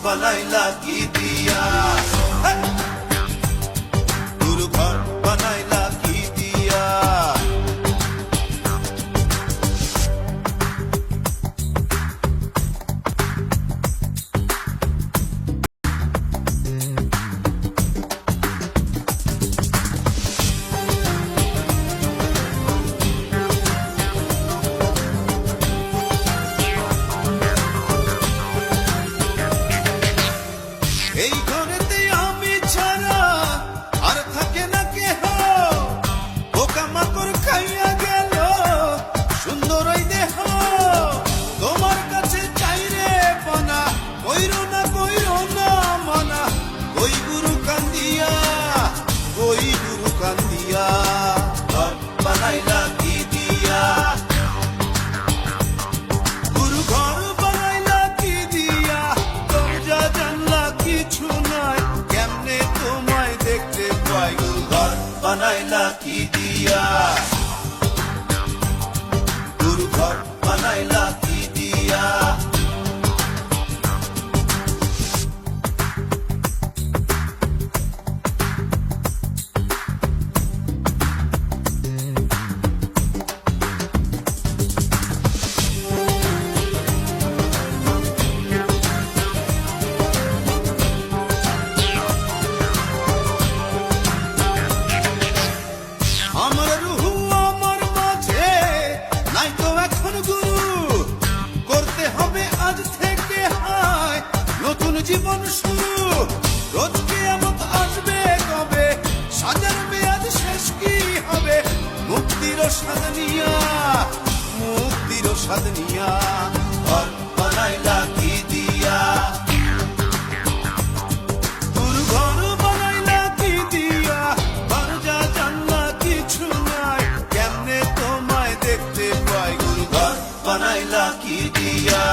बनाइला की दिया गुरु घर बनाइला की दिया এই ঘরেতে আমি ছাড়া আর থাকে না কেহ পোকামাকড় খাইয়া গেল সুন্দর ওই দেহ তোমার কাছে চাই রে পানা কইরো না মানা ওই গুরু কান্দিয়া ঘর বানাইলা কি দিয়া গুরু ঘর বানাইলা কি দিয়া দরজা জানলা কিছু নাই কেমনে তোমায় দেখতে পাই গুরু ঘর বানাইলা কি দিয়া গুরু ঘর বানাইলা কি দিয়া আমার রুহু আমার মাঝে নাই তো এখন গুরু করতে হবে আজ থেকে হায় নতুন জীবন শুরু রোজ কিয়ামত আসবে কবে সাজার মেয়াদ শেষ কি হবে মুক্তির স্বাদ নিয়া ঘর বানাইলা কি দিয়া গুরু ঘর বানাইলা কি দিয়া দরজা জানলা কিছু নাই কেমনে তোমায় দেখতে পাই গুরু ঘর বানাইলা কি দিয়া